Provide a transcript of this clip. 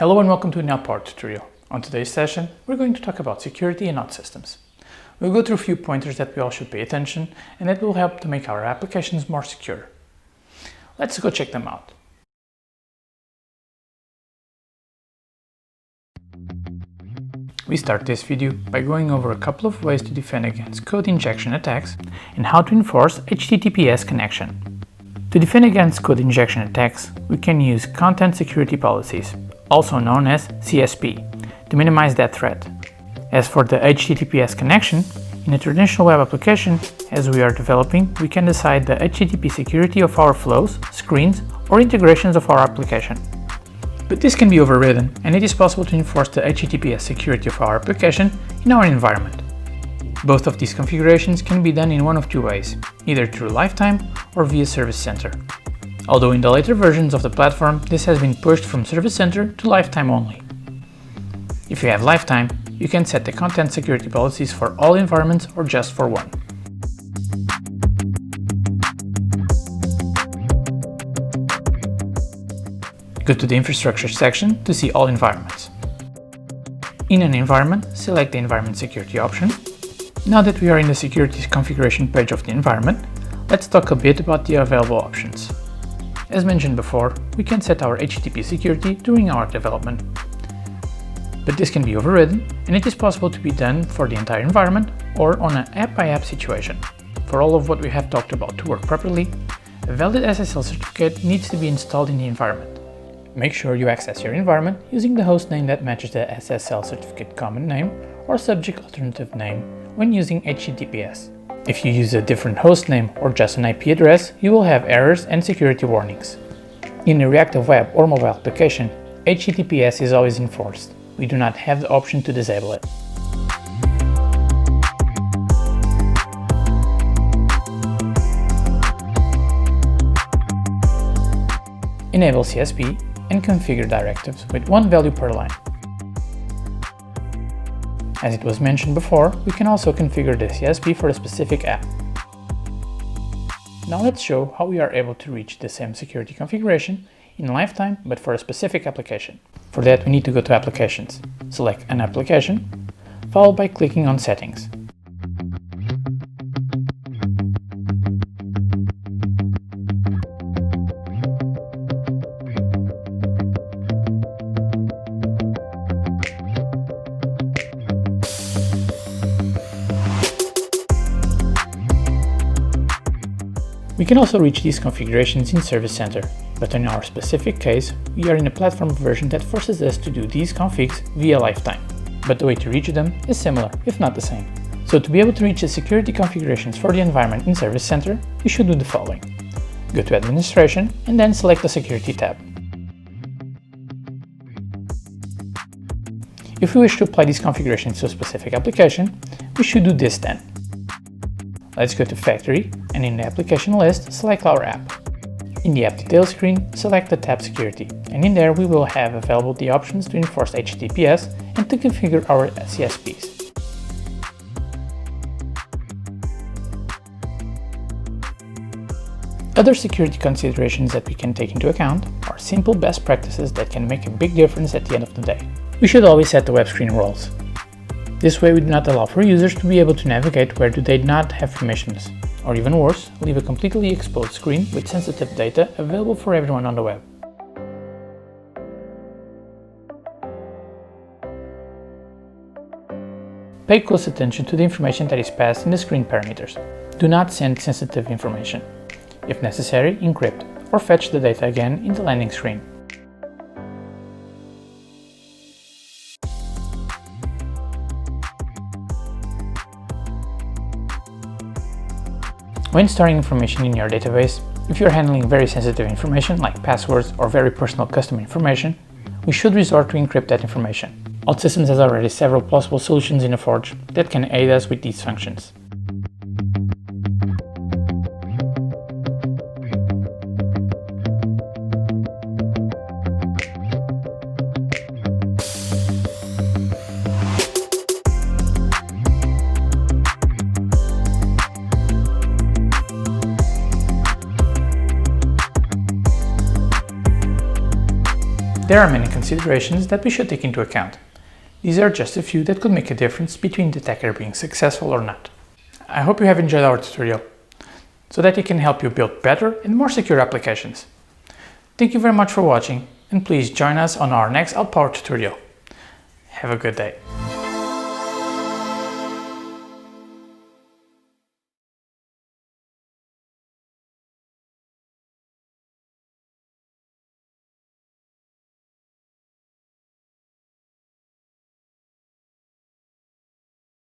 Hello and welcome to an OutPower tutorial. On today's session, we're going to talk about security and OutSystems. We'll go through a few pointers that we all should pay attention and that will help to make our applications more secure. Let's go check them out. We start this video by going over a couple of ways to defend against code injection attacks and how to enforce HTTPS connection. To defend against code injection attacks, we can use content security policies, also known as CSP, to minimize that threat. As for the HTTPS connection, in a traditional web application, as we are developing, we can decide the HTTP security of our flows, screens, or integrations of our application. But this can be overridden, and it is possible to enforce the HTTPS security of our application in our environment. Both of these configurations can be done in one of two ways, either through Lifetime or via Service Center. Although in the later versions of the platform, this has been pushed from Service Center to Lifetime only. If you have Lifetime, you can set the content security policies for all environments or just for one. Go to the Infrastructure section to see all environments. In an environment, select the Environment Security option. Now that we are in the Security configuration page of the environment, let's talk a bit about the available options. As mentioned before, we can set our HTTP security during our development. But this can be overridden, and it is possible to be done for the entire environment or on an app-by-app situation. For all of what we have talked about to work properly, a valid SSL certificate needs to be installed in the environment. Make sure you access your environment using the host name that matches the SSL certificate common name or subject alternative name when using HTTPS. If you use a different host name or just an IP address, you will have errors and security warnings. In a reactive web or mobile application, HTTPS is always enforced. We do not have the option to disable it. Enable CSP and configure directives with one value per line. As it was mentioned before, we can also configure the CSP for a specific app. Now let's show how we are able to reach the same security configuration in Lifetime but for a specific application. For that, we need to go to Applications, select an application, followed by clicking on Settings. We can also reach these configurations in Service Center, but in our specific case, we are in a platform version that forces us to do these configs via Lifetime. But the way to reach them is similar, if not the same. So to be able to reach the security configurations for the environment in Service Center, we should do the following. Go to Administration and then select the Security tab. If we wish to apply these configurations to a specific application, we should do this then. Let's go to Factory and in the application list, select our app. In the app details screen, select the tab Security, and in there we will have available the options to enforce HTTPS and to configure our CSPs. Other security considerations that we can take into account are simple best practices that can make a big difference at the end of the day. We should always set the Webscreen Roles. This way we do not allow for users to be able to navigate where do they not have permissions, or even worse, leave a completely exposed screen with sensitive data available for everyone on the web. Pay close attention to the information that is passed in the screen parameters. Do not send sensitive information. If necessary, encrypt or fetch the data again in the landing screen. When storing information in your database, if you're handling very sensitive information like passwords or very personal customer information, we should resort to encrypt that information. OutSystems has already several possible solutions in the Forge that can aid us with these functions. There are many considerations that we should take into account. These are just a few that could make a difference between the attacker being successful or not. I hope you have enjoyed our tutorial, so that it can help you build better and more secure applications. Thank you very much for watching, and please join us on our next OutPower tutorial. Have a good day.